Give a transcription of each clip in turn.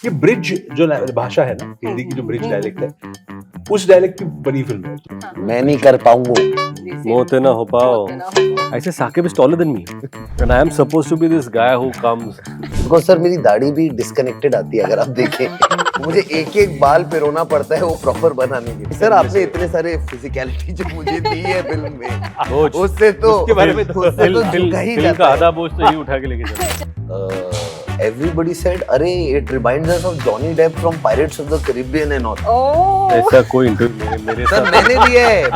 ये ब्रिज जो भाषा है ना, हिंदी की जो ब्रिज डायलेक्ट है, उस डायलेक्ट की बनी फिल्म है। मैं नहीं कर पाऊंगा। मोते ना हो पाओ. I say Saqib is taller than me, and I am supposed to be this guy who comes. Because sir मेरी दाढ़ी भी डिस्कनेक्टेड आती है अगर आप देखें। मुझे एक एक बाल पिरोना पड़ता है वो प्रॉपर बनाने के लिए। सर आपने इतने सारे फिजिकलिटी जो मुझे दी है फिल्म में, उससे तो उसके बारे में तो झुका ही फिल्म जाता का है। आधा बोझ तो ही उठा के लेके जाता. Everybody said, अरे it reminds us of Johnny Depp from Pirates of the Caribbean and all. ऐसा कोई इंटरव्यू मेरे सर साथ.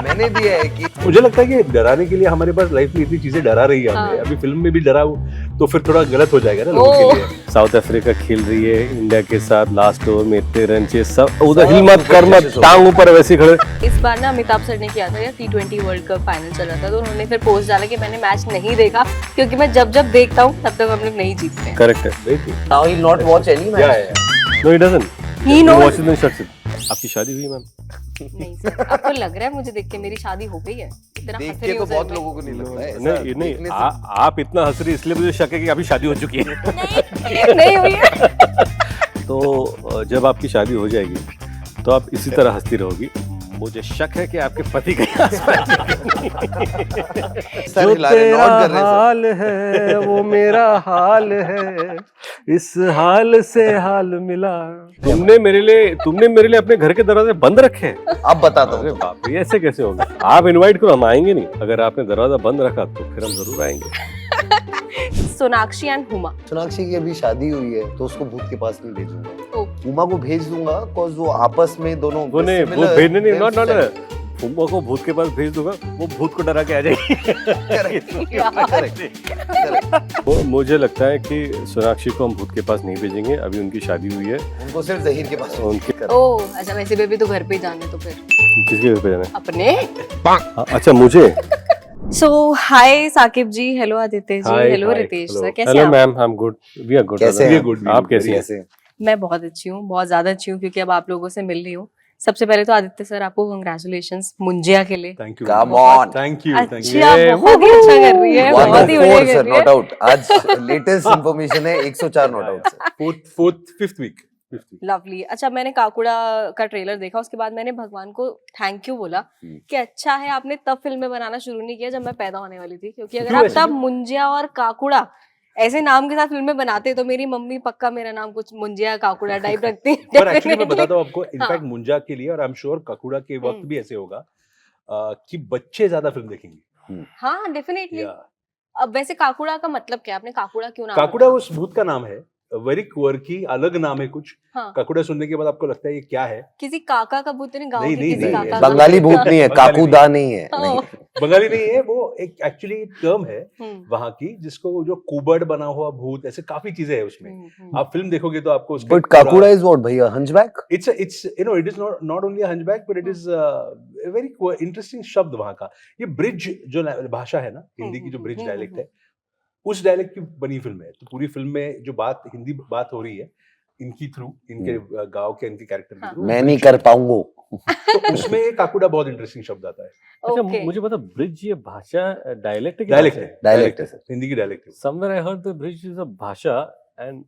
मैंने दिया है कि मुझे लगता है कि डराने के लिए हमारे पास लाइफ में इतनी चीजें डरा रही है हमें, अभी फिल्म में भी डराओ तो फिर थोड़ा गलत हो जाएगा ना लोगों के लिए। साउथ अफ्रीका खेल रही है इंडिया के साथ, लास्ट ओवर में इतने रन चाहिए, सब उधर हिल मत कर मत, टांग ऊपर वैसे खड़े. इस बार ना अमिताभ सर ने किया था या T20 वर्ल्ड कप फाइनल चल रहा था, तो उन्होंने फिर पोस्ट डाला कि मैंने मैच नहीं देखा क्योंकि मैं जब जब देखता हूँ तब तक हम लोग नहीं जीतते हैं। करेक्ट है. now he'll not watch any क्या match. है no he doesn't. He knows. Watch it shuts it. आपकी शादी हुई मैम? नहीं सर, आपको लग रहा है मुझे देख के मेरी शादी हो गई है? इतना देख हंस के रही तो हो सर बहुत मैं। लोगों को नहीं लगता है। नहीं नहीं, आप इतना हंस रही इसलिए मुझे शक है कि अभी शादी हो चुकी है. नहीं हुई है। तो जब आपकी शादी हो जाएगी तो आप इसी तरह हंसती रहोगी. मुझे शक है कि आपके पति का सर हिला रहे, नॉट कर रहे सर। हाल है वो मेरा हाल है, इस हाल से हाल मिला. तुमने मेरे लिए अपने घर के दरवाजे बंद रखे हैं. अब बताता अरे हूँ। बाप रे, ऐसे कैसे होगा? आप इनवाइट करो, हम आएंगे नहीं. अगर आपने दरवाजा बंद रखा तो फिर हम जरूर आएंगे. सोनाक्षी एंड हुमा। सोनाक्षी की अभी शादी हुई है तो उसको भूत के पास नहीं भेजूंगा। ओ। उमा को भेज दूंगा बिकॉज़ वो आपस में दोनों वो नहीं, वो similar भेजने नहीं, wavelength नॉट है। उम्मा को भूत के पास भेज दूंगा, वो भूत को डरा के आ जाएगी. Correct. वो मुझे लगता है कि सोनाक्षी को हम भूत के पास नहीं भेजेंगे. अभी उनकी शादी हुई है. उनको सिर्फ जहीर के पास उनके ओ अच्छा, वैसे बेबी तो घर पे ही जाने तो फिर किसके घर पे जाना है? अपने। हाँ, अच्छा मुझे. So hi Saqib ji, hello Aditya ji, Hi, hello hi, Ritesh hello. Sir, कैसे Hello हैं आप? Ma'am, I am good. We are good. कैसे We हैं are good, we आप are कैसी हैं? कैसे? मैं बहुत अच्छी हूँ, बहुत ज्यादा अच्छी हूँ क्योंकि अब आप लोगों से मिल रही हूँ। सबसे पहले तो आदित्य सर आपको कंग्रेचुलेशंस मुंजिया के लिए। Thank you, Come on. Thank you, thank अच्छी, यू। आप बहुत ही अच्छा कर रही है, बहुत ही बढ़िया 104 कर सर, रही है। Not out. आज लेटेस्ट इंफॉर्मेशन है 104 not out sir. Fifth week. Lovely. अच्छा, मैंने काकुड़ा का ट्रेलर देखा, उसके बाद मैंने भगवान को थैंक यू बोला कि अच्छा है आपने तब फिल्में बनाना शुरू नहीं किया जब मैं पैदा होने वाली थी, क्योंकि अगर क्यों आप ऐसे तब क्यों? मुंजिया और काकुड़ा ऐसे नाम के साथ फिल्में बनाते तो मेरी मम्मी पक्का मेरा नाम कुछ मुंजिया काकुड़ा टाइप रखती। पर एक्चुअली मैं बताता हूँ आपको, हाँ। इनफैक्ट मुंजा के लिए और आई एम श्योर ककुड़ा के वक्त भी ऐसे होगा कि बच्चे ज्यादा फिल्म देखेंगे। हाँ डेफिनेटली। या अब वैसे काकुड़ा का मतलब क्या है? आपने काकुड़ा क्यों नाम काकुड़ा रखा? उस भूत का नाम है, वेरी क्वर्की अलग नाम है कुछ। हाँ। काकुड़ा सुनने के बाद आपको लगता है ये क्या है? किसी काका का भूत नहीं, गांव नहीं, के नहीं, किसी नहीं, काका का। बंगाली भूत नहीं है, बंगाली काकूदा नहीं है। हाँ। नहीं। बंगाली नहीं है वो, एक एक्चुअली टर्म है हम्म, वहां की, जिसको जो कुबड़ बना हुआ भूत, ऐसे काफी चीजें है उसमें। आप फिल्म देखोगे तो आपको उसका बट काकूड़ा इज व्हाट भैया? Hunchback? it's you know it is not only a hunchback but it is a very interesting शब्द वहां का। ये ब्रिज जो भाषा है ना, हिंदी की जो ब्रिज डायलेक्ट है, उस डायलेक्ट की बनी फिल्म है। तो पूरी फिल्म में जो बात हिंदी बात हो रही है इनकी थ्रू, इनके गांव के इनके कैरेक्टर के थ्रू, मैं नहीं कर पाऊंगा। तो उसमें काकुड़ा बहुत इंटरेस्टिंग शब्द आता है। अच्छा ओके। मुझे पता, ब्रिज ये भाषा डायलेक्ट है कि डायलेक्ट है, भाषा डायलेक्ट है सर, हिंदी की डायलेक्ट है। Somewhere I heard the Braj is a भाषा and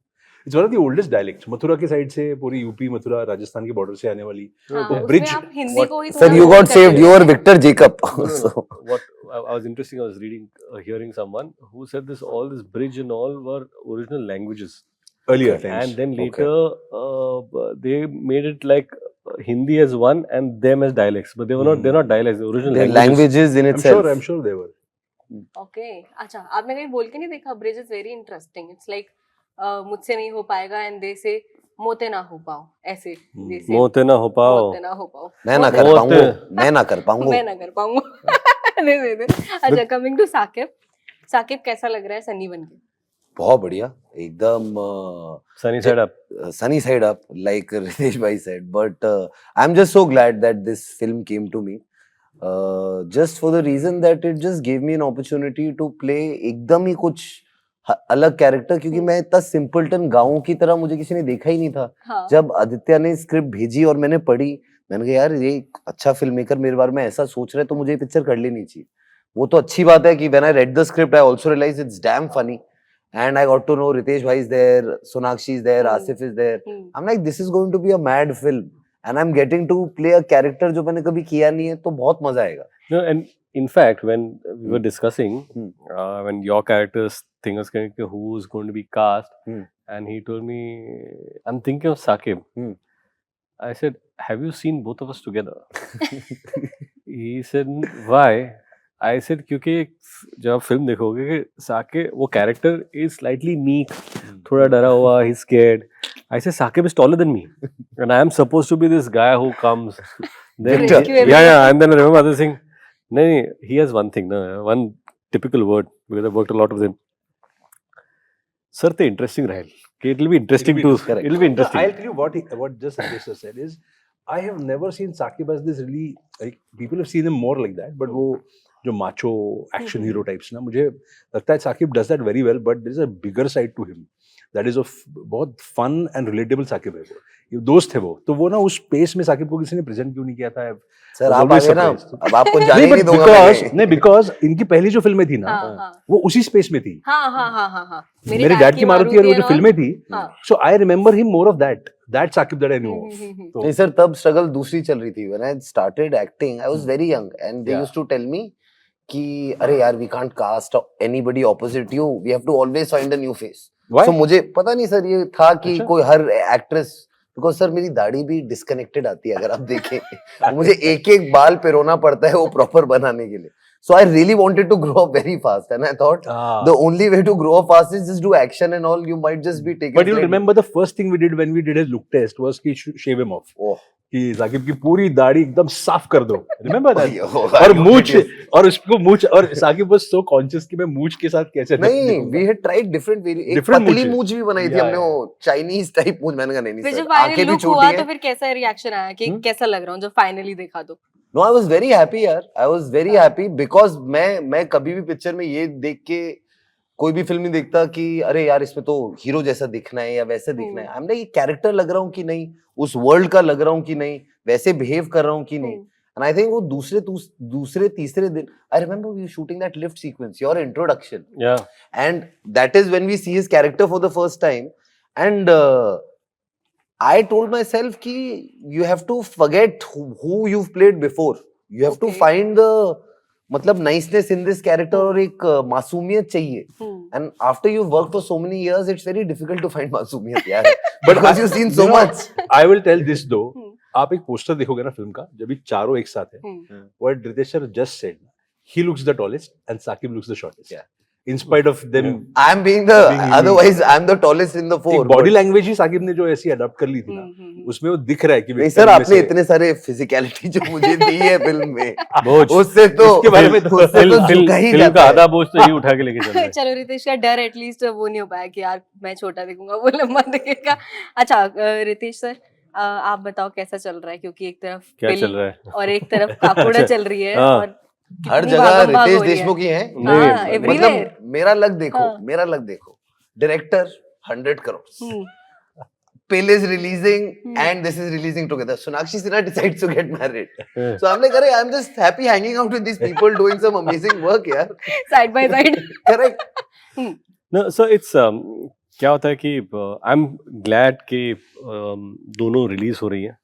it's one of the oldest dialects. Mathura के साइड से, पूरी यूपी मथुरा राजस्थान के बॉर्डर से आने वाली हाँ, तो उसमें ब्रिज। आप हिंदी को ही सर थोड़ा यू वो गॉट करते सेव्ड, यू हैं। Are Victor Jacob. what I was interesting, I was reading hearing someone who said this all this bridge and all were original languages, earlier times. and then later they made it like Hindi as one and them as dialects, but they're not dialects, they're original Their languages. languages in itself. I'm sure they were. Okay. अच्छा, आपने कहीं बोल के नहीं देखा? Bridge is very interesting, it's like मुझसे नहीं हो पाएगा एंड दे से मोते ना हो पाओ, ऐसे जैसे मोते ना हो पाओ, मोते ना हो पाओ, मैं ना कर बहुत- पाऊंगा, मैं ना कर पाऊंगा। मैं ना कर पाऊंगा। नहीं। अच्छा, कमिंग टू साकिब, साकिब कैसा लग रहा है सनी बन के? बहुत बढ़िया, एकदम sunny side up. sunny side up, like Ritesh bhai said. But I'm just so glad that this film came to me. Just for the reason that it just gave me an opportunity to play एकदम ही कुछ अलग character, क्योंकि मैं इतना simpleton गाँव की तरह मुझे किसी ने देखा ही नहीं था। हाँ। जब आदित्य ने स्क्रिप्ट भेजी और मैंने पढ़ी, मैंने कहा यार ये एक अच्छा फिल्म मेकर मेरे बारे में ऐसा सोच रहा है तो मुझे ये पिक्चर कर लेनी चाहिए। वो तो अच्छी बात है कि when I read the script I also realise it's damn funny and I got to know Ritesh Bhai is there, Sonakshi is there, Hmm. Asif is there. Hmm. I'm like, this is going to be a mad film, and I'm getting to play a character जो मैंने कभी किया नहीं है, तो बहुत मजा आएगा. No, and in fact, when we were Hmm. discussing, Hmm. when your character's thing was going to who's going to be cast, Hmm. and he told me, I'm thinking of Saqib. Hmm. I said, have you seen both of us together? He said, why? I said, क्योंकि जब आप film देखोगे कि साकिब वो character is slightly meek, थोड़ा डरा हुआ, he's scared. I said, Saqib is taller than me, and I am supposed to be this guy who comes. Then Victor. yeah, and then I remember other thing. No, he has one thing, no, one typical word because I worked a lot with him. Sir, ते interesting रहेल. It will be interesting to. correct. It will be No, interesting. I'll tell you what just Rajesh sir said is, I have never seen Saqib as this really, like, people have seen him more like that, but वो जो macho action hero types ना, मुझे लगता है Saqib does that very well, but there is a bigger side to him. That is of बहुत fun and relatable Saqib है वो. ये दोस्त है वो, तो वो ना उस space में Saqib को किसी ने present क्यों नहीं किया था? सर was आप always आगे ना, surprised. अब आपको जाने नहीं, नहीं but दूंगा because मैं. नहीं, because इनकी पहली जो फिल्में थी ना, हाँ हाँ वो उसी space में थी. हाँ हाँ हाँ हाँ हाँ मेरे डैड की मारुति और वो जो फिल्में थी, हाँ so I remember him more of that Saqib that I knew of. तो नहीं सर, तब स्ट्रगल दूसरी चल रही थी. When I started acting, I was very young, and they Yeah. used to tell me कि अरे यार, we can't cast anybody opposite you. We have to always find a new face. Why? So मुझे पता नहीं sir, ये था कि अच्छा। कोई हर एक्ट्रेस, बिकॉज सर मेरी दाढ़ी भी डिस्कनेक्टेड आती है अगर आप देखें. मुझे एक एक बाल पिरोना पड़ता है वो प्रॉपर बनाने के लिए. So I really wanted to grow up very fast, and I thought the only way to grow up fast is just do action and all. You might just be taken. But you'll remember the first thing we did when we did his look test was कि shave him off. Oh. कि साकिब की पूरी दाढ़ी एकदम साफ कर दो. Remember that? Oh, और I मूंछ, noticed. और उसको मूंछ, और साकिब was so conscious कि मैं मूंछ के साथ कैसे नहीं, दिखूंगा. we had tried different variants. एक Different पतली मूंछें. मूंछ भी बनाई थी Yeah, हमने, yeah. वो चाइनीज टाइप मूंछ. मैंने कहा नहीं फिर सर, जब आंखें फाइनली भी लुक छोटी हुआ हैं. तो फिर कैसा रिएक्शन आया कि कैसा लग रहा हूँ जब फाइनली देखा तो? No, I was very happy यार. I was very happy because मैं कभी भी पिक्चर में ये देख के कोई भी फिल्म नहीं देखता कि अरे यार इसमें तो हीरो जैसा दिखना है या वैसे दिखना है. I'm like, कैरेक्टर लग रहा हूँ कि नहीं, उस वर्ल्ड का लग रहा हूँ कि नहीं, वैसे बिहेव कर रहा हूँ कि नहीं. And I think वो दूसरे तीसरे दिन, I remember we were shooting that lift sequence, your introduction, Yeah. and that is when we see his character for the first time, and I told myself कि you have to forget who you've played before. You have to Okay. find the मतलब niceness in this character और एक मासूमियत चाहिए. And after you've worked for so many years, it's very difficult to find मासूमियत यार. But Because you've seen so you know, much. I will tell this though. आप एक poster देखोगे ना फिल्म का, जब ये चारों एक साथ है, what Ritesh sir just said, he looks the tallest and Saqib looks the shortest. Yeah. In spite of them. I'm being the Being otherwise I'm the tallest in the four. Body but- language ही साकिब ने जो ऐसी adopt कर ली थी ना, उसमें वो दिख रहा है कि नहीं Victor सर, में आपने से- इतने सारे फिजिकलिटी जो मुझे दी है फिल्म में, बोझ उससे तो उसके बारे में तो- उससे तो झुका ही फिल्म जाता का है. आधा बोझ तो यही उठा के लेके चल रहा है. चलो रितेश का डर एटलीस्ट वो नहीं हो पाया कि यार मैं छोटा दिखूंगा वो लंबा दिखेगा. अच्छा रितेश सर आप बताओ कैसा चल रहा है, क्योंकि एक तरफ क्या फिल्म चल रहा है? और एक तरफ काकोड़ा अच्छा, चल रही है हाँ. और हर कितनी जगह भागम-भाग रितेश हो रही है. देशमुख ही है. नहीं, हाँ, everywhere. मतलब मेरा लक देखो, हाँ. मेरा लक देखो. Director 100 crores. Hmm, Pale is releasing and this is releasing together. Sonakshi Sinha decides to get married. So I'm like, I'm just happy hanging out with these people doing some amazing work, यार. Side by side. Correct. No, so it's क्या होता है कि I am glad कि दोनों release हो रही हैं.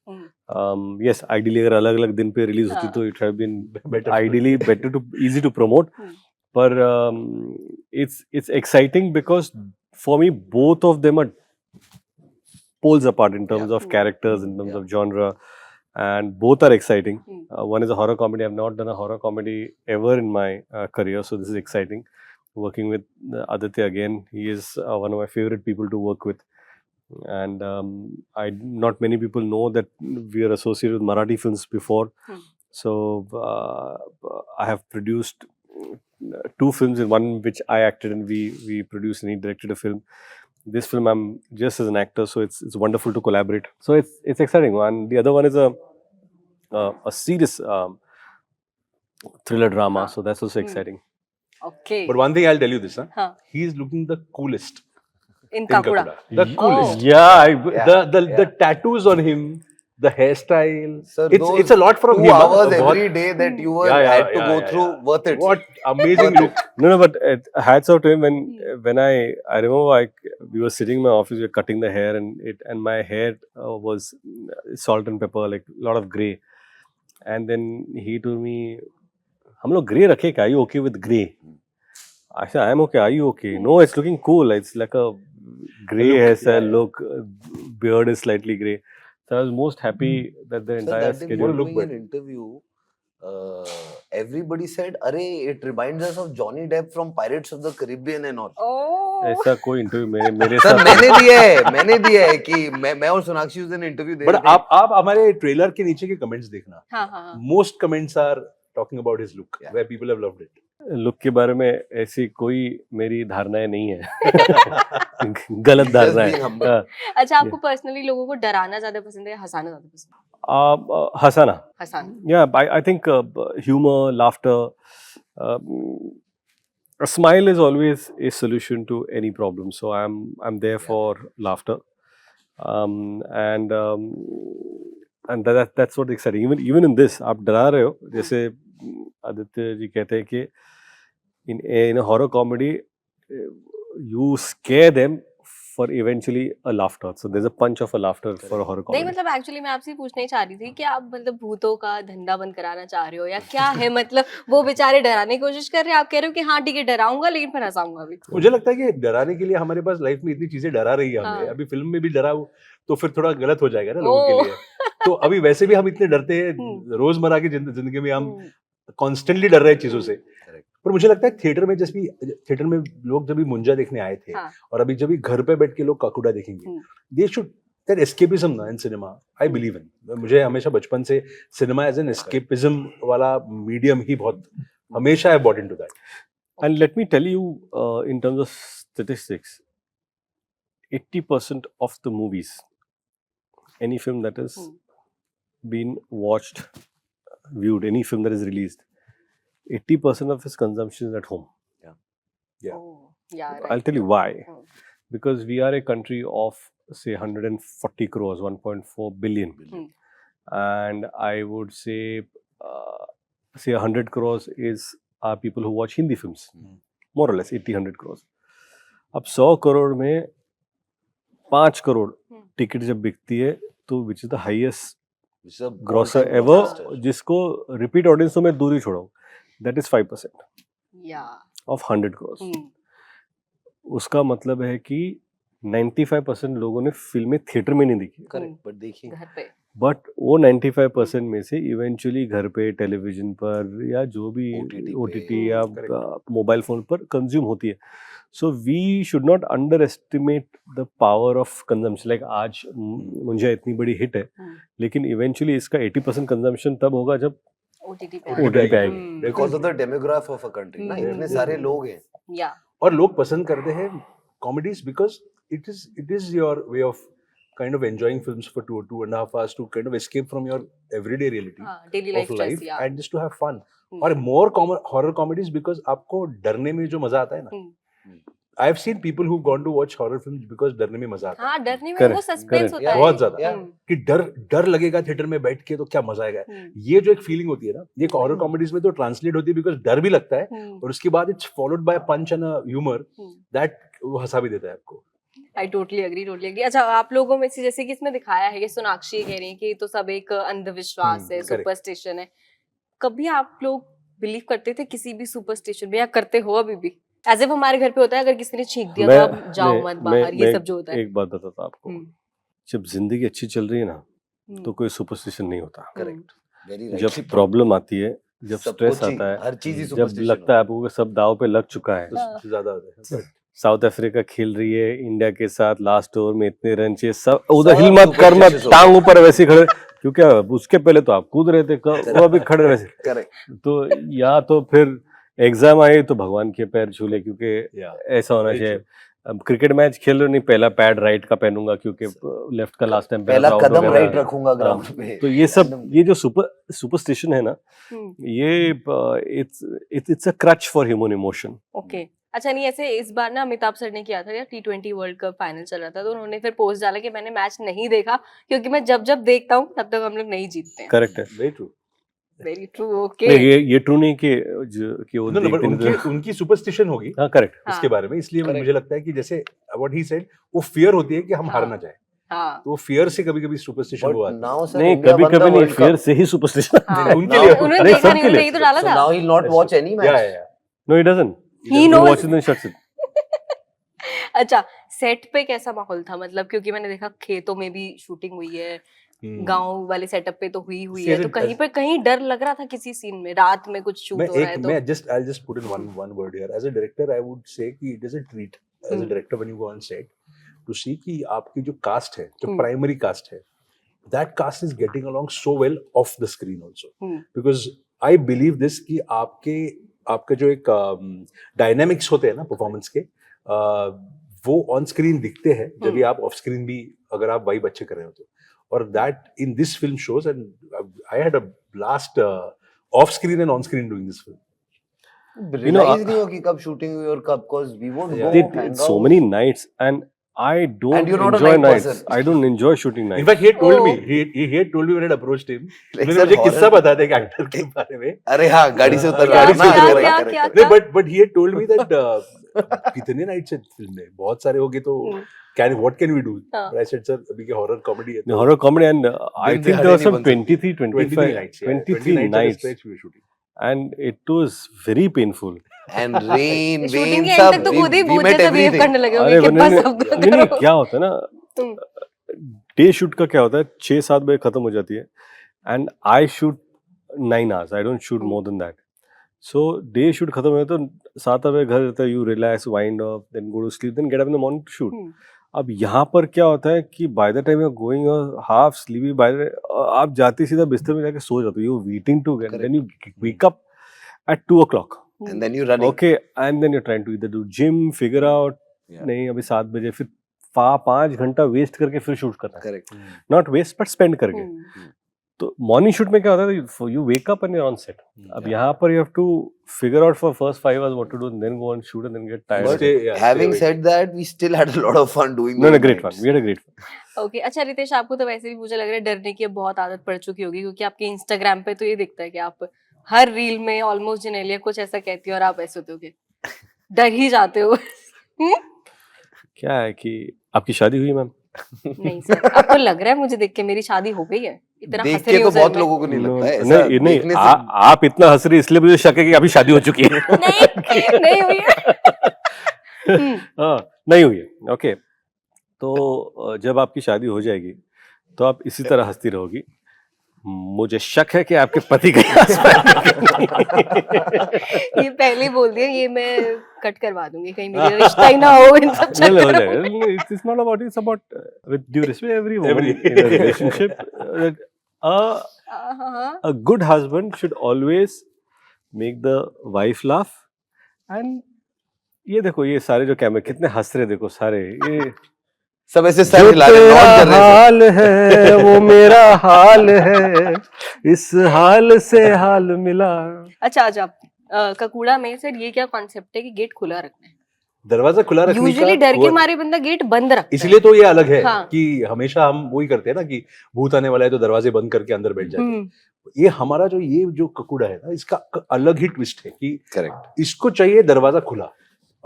Yes, ideally अगर अलग अलग दिन पे रिलीज होती तो it have been Better. ideally better to easy to promote. But it's exciting because for me both of them are poles apart in terms of characters, in terms of genre, and both are exciting. One is a horror comedy. I've not done a horror comedy ever in my career, so this is exciting. Working with Aditya again, he is one of my favorite people to work with. And not many people know that we are associated with Marathi films before. So I have produced 2 films, in one which I acted and we produced and he directed a film. This film I'm just as an actor, so it's wonderful to collaborate. So it's exciting. And the other one is a serious thriller drama, so that's also exciting. Okay. But one thing I'll tell you this, huh? हाँ. He is looking the coolest in in काकोड़ा. Kakuda. The coolest. Yeah, The tattoos on him, the hairstyle. Sir, It's a lot from 2 him. hours बहुत- every day that you were Yeah, had to go yeah. through, worth it. What amazing look. No, but hats off to him when I remember we were sitting in my office, we were cutting the hair and my hair was salt and pepper, like a lot of grey. And then he told me, हम लोग grey रखे क्या? Are you okay with grey? I said, I'm okay. Are you okay? No, it's looking cool. It's like a grey hairstyle look. Beard is slightly grey. So I was most happy that the Sir, entire that day we schedule. were look doing an better. interview. Everybody said, "Arey, it reminds us of Johnny Depp from Pirates of the Caribbean and all." Oh. ऐसा कोई interview मेरे sir साथ मैंने दिया है कि मैं और सोनाक्षी उस दिन इंटरव्यू दे But रहे थे. आप हमारे ट्रेलर के नीचे के कमेंट्स देखना. हाँ हाँ हाँ. Most comments are talking about his look, Yeah. where people have loved it. Look के बारे में ऐसी कोई मेरी धारणाएं नहीं है. गलत Just धारणा being है. humble. अच्छा, आपको पर्सनली लोगों को डराना ज्यादा पसंद है या हंसाना ज्यादा पसंद है? हंसाना. हंसाना. Yeah, I think humor, laughter, a smile is always a solution to any problem. So I'm there for laughter, and that's what exciting. Even in this, आप डरा रहे हो, जैसे आदित्य जी कहते हैं कि in a horror comedy, you scare them for eventually a laughter. So there's a punch of a laughter for a horror नहीं, comedy. मतलब एक्चुअली मैं आपसे पूछना ही चाह रही थी कि आप मतलब भूतों का धंधा बंद कराना चाह रहे हो या क्या है, मतलब वो बेचारे डराने की कोशिश कर रहे हैं, आप कह रहे हो कि हाँ ठीक है डराऊंगा लेकिन फिर हंसाऊंगा भी. मुझे लगता है कि डराने के लिए हमारे पास लाइफ में इतनी चीजें डरा रही है हमें. हाँ. अभी फिल्म में भी डराओ तो फिर थोड़ा गलत हो जाएगा ना लोगों के लिए. तो अभी वैसे भी हम इतने डरते हैं, रोजमर्रा की जिंदगी में हम कॉन्स्टेंटली डर रहे हैं चीजों से. पर मुझे लगता है थिएटर में लोग जब भी मुंजा देखने आए थे, हाँ. और अभी जब भी घर पे बैठ के लोग काकुड़ा देखेंगे, दे शुड दैट एस्केपिज्म ना in cinema. I believe in. मुझे हमेशा बचपन से सिनेमा एज एन एस्केपिज्म वाला मीडियम ही बहुत हमेशा I bought into that. And let me tell you, in terms of statistics, 80% of the movies, any film that has been watched, viewed, any film that is released, 80% of its consumption is at home. Yeah. Oh, yeah, right. I'll tell you why. Hmm. Because we are a country of, say, 140 crores, 1.4 billion. And I would say 100 crores are people who watch Hindi films. More or less, 80-100 crores. अब 100 करोड़ में 5 crore ticket जब बिकती है, तो which is the highest Which is a grosser all-time ever, blockbuster. जिसको repeat audience तो मैं दूर ही छोड़ाऊँ, that is 5% Yeah. of 100 crores. Hmm. उसका मतलब है कि 95% लोगों ने फिल्में थिएटर में नहीं देखी, Correct, but देखिए घर पे. बट वो 95% में से इवेंचुअली घर पे, टेलीविजन पर या जो भी OTT OTT पे, या मोबाइल फोन पर कंज्यूम होती है. So we should not underestimate the power of consumption. Like आज मुझे इतनी बड़ी हिट है, लेकिन इवेंचुअली इसका 80% कंजम्पशन तब होगा जब OTT OTT पे आएगी. because of the demographic of a country ना, इतने सारे लोग हैं. Yeah. और लोग पसंद करते हैं comedies because it is your way of kind of enjoying films for 2.5 hours to kind of escape from your everyday reality Daily of life life stress. Yeah. and just to have fun. और more horror comedies because आपको डरने में जो मजा आता है ना. I have seen people who've gone to watch horror films because डरने में मजा आता है. हाँ, डरने में Correct, वो सस्पेंस correct. होता है. बहुत ज्यादा. Yeah. कि डर लगेगा थिएटर में बैठ के तो क्या मजा आएगा. ये जो एक फीलिंग होती है ना, ये हॉरर कॉमेडीज में तो ट्रांसलेट होती है बिकॉज डर भी लगता है और उसके बाद it's followed by punch and humour that वो हंसा भी देता है आपको. I totally agree. अच्छा, आप लोगों में से जैसे कि इसमें दिखाया है कि सोनाक्षी कह रही है कि तो सब एक अंधविश्वास है, correct. सुपरस्टिशन है. कभी आप लोग बिलीव करते थे किसी भी सुपरस्टिशन में या करते हो अभी भी? एज इफ हमारे घर पे होता है अगर किसी ने छींक दिया तो आप जाओ मत बाहर, ये सब जो होता है. एक बात बताता आपको, जब जिंदगी अच्छी चल रही है ना, तो कोई सुपरस्टिशन नहीं होता. Correct. Very right. जब प्रॉब्लम आती है, जब सब स्ट्रेस कुछ ही, आता है, हर चीज ही जब superstition लगता है आपको कि सब दाव पे लग चुका है, तो ज्यादा होता है. साउथ अफ्रीका खेल रही है इंडिया के साथ, लास्ट ओवर में इतने रन चाहिए, सब उधर हिल मत कर मत, superstitious हो टांग ऊपर वैसे खड़े, क्योंकि उसके पहले तो आप कूद रहे थे, वो अभी खड़े वैसे. Correct. तो या तो फिर एग्जाम आए तो भगवान के पैर छू ले, क्योंकि ऐसा होना चाहिए. अब क्रिकेट मैच खेल रहे नहीं, पहला पैड राइट का पहनूंगा क्योंकि लेफ्ट का लास्ट टाइम पहला कदम राइट रखूंगा ग्राउंड पे. तो ये सब, ये जो सुपरस्टिशन है ना, ये it's a crutch for human emotion. Okay. अच्छा नहीं, ऐसे इस बार ना अमिताभ सर ने किया था या T20 वर्ल्ड कप फाइनल चल रहा था, तो उन्होंने फिर पोस्ट डाला कि मैंने मैच नहीं देखा क्योंकि मैं जब जब देखता हूँ तब तक हम लोग नहीं जीतते हैं। करेक्ट है। Very true. Very true. Okay. नहीं, ये ट्रू नहीं कि कि वो नो नो, बट देखते नहीं उनकी सुपरस्टिशन होगी हाँ करेक्ट। उसके बारे में, इसलिए Correct. मुझे लगता है कि जैसे व्हाट ही सेड, वो फियर होती है कि हम हार हाँ। ना जाए, हाँ तो वो फियर से कभी-कभी सुपरस्टिशन वो But आती है। now, sir, नहीं India कभी won the कभी नहीं, World फेयर Cup. से ही सुपरस्टिशन। हाँ, उनके Now- लिए उन्होंने नहीं, देखा नहीं, सबके उन्होंने लिए। यही तो डाला So था। now he'll not That's watch true. any Yeah, match. yeah, yeah. No he doesn't, He he knows. watches and shuts it. अच्छा, सेट पे कैसा माहौल था, मतलब क्योंकि मैंने देखा खेतों में भी शूटिंग हुई है, Hmm. गांव वाले सेटअप पे तो हुई See, है, as तो a- कहीं as- पर कहीं डर लग रहा था किसी सीन में, रात में कुछ शूट हो रहा है तो। मैं I'll just put in one word here. As a director, I would say कि it is a treat as a Hmm. director when you go on set to see कि आपकी जो cast है, जो Hmm. primary cast है, that cast is getting along so well off the screen also. Hmm. Because I believe this कि आपके जो एक डायनामिक्स होते हैं ना परफॉर्मेंस के, वो ऑन स्क्रीन दिखते हैं जब भी आप ऑफ स्क्रीन भी अगर आप वाइब अच्छे कर रहे हो तो, और that in this film shows, and I had a blast of screen and on screen doing this film. You know, Realize नहीं हो कि कब shooting हुई और कब, because we would Yeah. go Did hang so out. many nights and I don't And you're not a enjoy night nights. person. I don't enjoy shooting nights. In fact, he had told me, Oh. he had told me when I had approached him. Like, उन्होंने sir, मुझे horror- किस्सा बताया था एक actor के बारे में. अरे हाँ, गाड़ी से उतर क्या- के क्या- आना, क्या- correct, क्या- correct, क्या- correct. नहीं, but he had told me that कितने नाइट्स है फिल्म में, बहुत सारे हो गए तो what can we do? हाँ. But I said, sir, अभी के हॉरर कॉमेडी है The तो horror comedy and I दिन think दिहाड़े there was नहीं some बन सकती. 23, 23 25, nights, yeah, 23 at a nights stretch we were shooting. and it was very painful. And rain, shooting wind, के एंड तक सब, तो खुद ही we भूत met जैसा बिहेव everything. करने लगे अरे होंगे कि नहीं, बस अब नहीं, नहीं, करो। क्या होता है ना, हम्म। डे शूट का क्या होता है, 6-7 बजे खत्म हो जाती है and I shoot 9 hours, I don't shoot more than that. So day shoot खत्म हो तो 7 बजे घर रहता है, you relax, wind up, then go to sleep, then get up in the morning to shoot. Hmm. अब यहाँ पर क्या होता है कि by the time you are going half sleepy, आप जाते सीधा बिस्तर में जाके सो जाते हो, you waiting to get, then you wake up at 2 o'clock. And then you running. Okay, and then you're trying to either do gym, figure out, Yeah. नहीं अभी 7 बजे, फिर 5 घंटा वेस्ट करके फिर शूट करना है. Correct. Not waste but spend करके. हम्म। तो मॉर्निंग शूट में क्या होता है, you wake up and you on set. अब Yeah. यहाँ पर you have to figure out for first 5 hours what to do and then go on shoot and then get But tired. Stay- yeah, having stay awake. said that, we still had a lot of fun doing No, those great fun. nights. We had a great fun. Okay अच्छा रितेश, आपको तो वैसे भी मुझे लग रहा है डरने की अब बहुत आदत पड़ चुकी होगी, क्योंकि आपके इंस्टाग्राम पे तो ये दिखता है कि आप हर रील में ऑलमोस्ट जेनेलिया कुछ ऐसा कहती है और आप ऐसे होते हो कि डर ही जाते हो। क्या है कि आपकी शादी हुई मैम? नहीं सर, आपको लग रहा है मुझे देख के मेरी शादी हो गई है? इतना देख हंस के रही तो हूँ सर बहुत मैं। लोगों को नहीं लगता है ऐसा. नहीं नहीं, देखने से आप इतना हंस रही इसलिए मुझे शक है कि अभी शादी हो चुकी है. नहीं नहीं हुई है। हम्म, हाँ, नहीं हुई है. ओके, तो जब आपकी शादी हो जाएगी तो आप इसी तरह हंसती रहोगी. मुझे शक है कि आपके पति का ये पहले ही बोल दिया, ये मैं कट करवा दूंगी, कहीं मेरा रिश्ता ही ना हो इन सब नहीं, हो चक्करों में। जाएगा. It's not about, it's about with due respect every woman Every- in a relationship. हाँ, A good husband should always make the wife laugh. And ये देखो, ये सारे जो कैमरे कितने हंस रहे, देखो सारे ये सब ऐसे सर जो हिला रहे, तेरा नॉट कर रहे हैं. हाल है वो मेरा हाल है, इस हाल से हाल मिला. अच्छा अच्छा, ककूड़ा में सर ये क्या कॉन्सेप्ट है कि गेट खुला रखना है? दरवाजा खुला रखने यूजुअली का डर के मारे बंदा गेट बंद रखता है। इसलिए तो ये अलग है हाँ। कि हमेशा हम वही करते हैं ना कि भूत आने वाला है तो दरवाजे बंद करके अंदर बैठ जाते हैं. हम्म, ये हमारा जो ककूड़ा है ना, इसका अलग ही ट्विस्ट है कि Correct. इसको चाहिए दरवाजा खुला,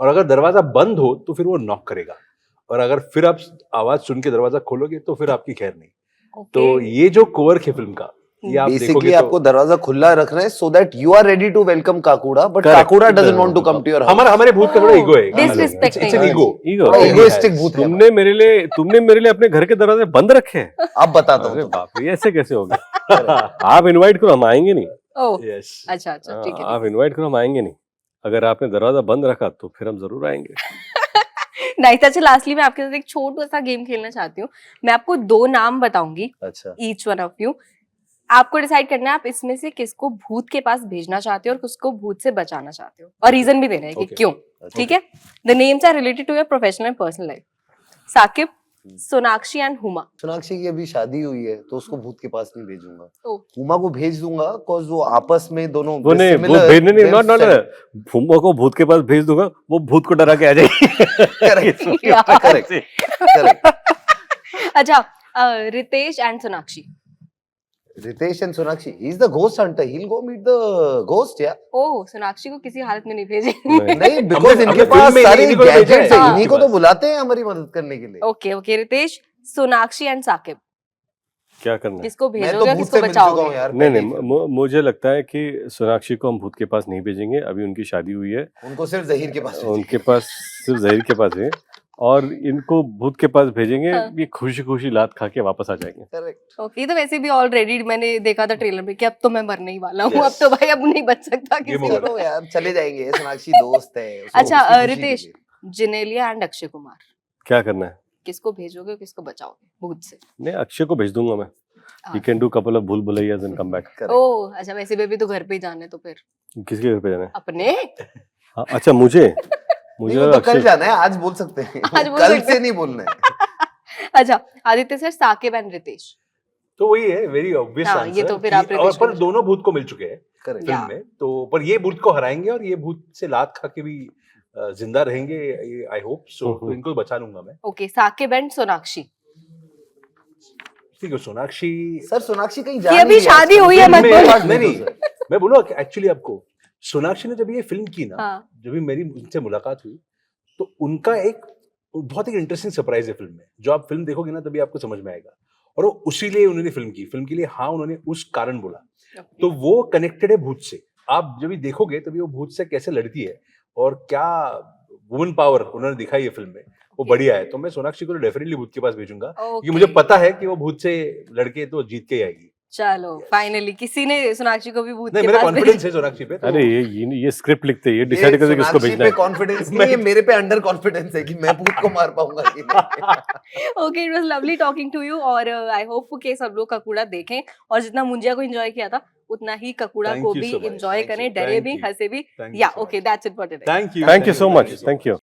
और अगर दरवाजा बंद हो तो फिर वो नॉक करेगा, और अगर फिर आप आवाज सुन के दरवाजा खोलोगे तो फिर आपकी खैर नहीं. तो ओके। ये जो कोवर्क है फिल्म का, ये आप Basically देखोगे आपको तो दरवाजा खुला रखना है so that you are ready to welcome Kakuda, but Correct. Kakuda doesn't want to come to your house. हमारे भूत का थोड़ा ईगो है. Disrespect It's an नहीं। ego. ईगो. बड़ा Oh, egoistic yes. भूत है. तुमने मेरे लिए अपने घर के दरवाजे बंद रखे हैं? अब बताता अरे हूँ. बाप रे, ऐसे कैसे होगा? आप इनवाइट करो, हम आएंगे नहीं. ओह, Yes. अच्छा अच्छा, ठीक है। आप इनवाइट करो, हम आएंगे नहीं. अगर आपने दरवाजा बंद रखा तो फिर हम जरूर आएंगे. नहीं अच्छा, लास्टली मैं आपके साथ एक छोटा सा गेम खेलना चाहती हूँ। मैं आपको 2 नाम बताऊंगी, अच्छा. Each one of you. आपको डिसाइड करना है आप इसमें से किसको भूत के पास भेजना चाहते हो और किसको भूत से बचाना चाहते हो, और रीजन भी देना है कि Okay. क्यों. ठीक है? The names are related to your professional and personal life. Saqib, Sonakshi and Huma. Sonakshi की अभी शादी हुई है तो उसको भूत के पास नहीं भेजूंगा, ओ हुमा को भेज दूंगा cause वो आपस में दोनों वो नहीं, वो similar, भेजने नहीं, they're not not set. Huma को भूत के पास भेज दूंगा, वो भूत को डरा के आ जाएगी। Correct. यार। Correct. Correct. अच्छा, Ritesh and Sonakshi. Ritesh and Sonakshi, he's the ghost hunter, he'll go meet the ghost, yeah. ओह, सोनाक्षी को किसी हालत में नहीं भेजे। नहीं। नहीं, because हमने इनके film पास में सारे इन्हीं को तो भेजा गैजेट्स है, हैं, हाँ। इन्हीं को तो इनके पास। बुलाते हैं हमारी मदद करने के लिए। Okay okay, Ritesh, Sonakshi and Saqib, क्या करना है? किसको मैं तो भेजोगे और भूत किसको से मिल चुका हूँ बचाओगे? यार नहीं पहले नहीं, ही। मुझे लगता है कि सोनाक्षी को हम भूत के पास नहीं भेजेंगे, अभी उनकी शादी हुई है, उनको सिर्फ जहीर के पास उनके पास सिर्फ जहीर के पास है, और इनको भूत के पास भेजेंगे, हाँ। ये खुशी खुशी लात खा के वापस आ जाएंगे। करेक्ट। ओके, ये तो वैसे भी ऑलरेडी मैंने देखा था ट्रेलर में कि अब तो मैं मरने ही वाला हूँ, Yes. अब तो भाई अब नहीं बच सकता किसी over. को। चलो यार चले जाएंगे, सोनाक्षी दोस्त है, उसको अच्छा, उसकी खुशी के रितेश, लिए। जिनेलिया एंड अक्षय कुमार, क्या करना है? किसको भेजोगे और किसको बचाओगे भूत से? नहीं, अक्षय को भेज दूंगा मैं। He can do couple of भूल भुलैयास and come back। Correct. ओह अच्छा, वैसे भी अभी तो घर पे ही जाना है तो फिर किसके घर पे जाना है? अपने। हाँ, अच्छा मुझे नहीं, वो तो कल जाना है, आज बोल सकते हैं, आज बोल कल सकते से हैं। नहीं बोलना है। अच्छा, आदित्य सर, साकिब एंड रितेश। तो वही है, वेरी ऑब्वियस हाँ, ये तो फिर आप और रितेश को पर दोनों भूत को मिल चुके हैं करेक्ट। या। फिल्म में, तो पर ये भूत को हराएंगे और ये भूत से लात खा के भी जिंदा रहेंगे, आई होप सो। तो इनको बचा लूंगा मैं। Okay, Saqib and Sonakshi. ठीक है, सोनाक्षी सर सोनाक्षी कहीं जा कि नहीं अभी रही शादी आजकल। हुई है, फिल्म मत में बोलो। एक बात नहीं बोलो नहीं, सर। मैं बोलूँ एक्चुअली आपको, सोनाक्षी ने जब ये फिल्म की ना, हाँ। जब भी मेरी उनसे मुलाकात हुई, तो उनका एक बहुत एक इंटरेस्टिंग सरप्राइज है फिल्म में, जो आप फिल्म देखोगे ना तभी आपको समझ में आएगा। और वो उसी लिए उन्होंने फिल्म के लिए हाँ उन्होंने उस कारण बोला। तो वो कनेक्टेड है भूत से। आप जब भी देखोगे तभी वो भूत से कैसे लड़ती है और क्या वुमन पावर उन्होंने दिखाई है फिल्म में, वो बढ़िया है। तो मैं सोनाक्षी को डेफिनेटली भूत के पास भेजूंगा, क्योंकि मुझे पता है कि वो भूत से लड़के तो जीत के ही आएगी। चलो फाइनली किसी ने सोनाक्षी को भी भूत नहीं, के मेरा पास कॉन्फिडेंस है सोनाक्षी पे। तो अरे ये स्क्रिप्ट लिखते हैं, ये ये डिसाइड करते हैं किसको सोनाक्षी भेजना पे है। कॉन्फिडेंस नहीं है, मेरे पे अंडर कॉन्फिडेंस है कि मैं भूत को मार पाऊंगा कि नहीं। Okay, it was lovely talking to you, और आई होप कि सब लोग ककूड़ा देखें और जितना मुंजिया को एंजॉय किया था उतना ही ककूड़ा Thank को you भी so much. एंजॉय Thank करें, you. डरे Thank भी, you. हंसे भी। Thank you या so okay, much. That's it for today. Thank you thank you so much, thank you.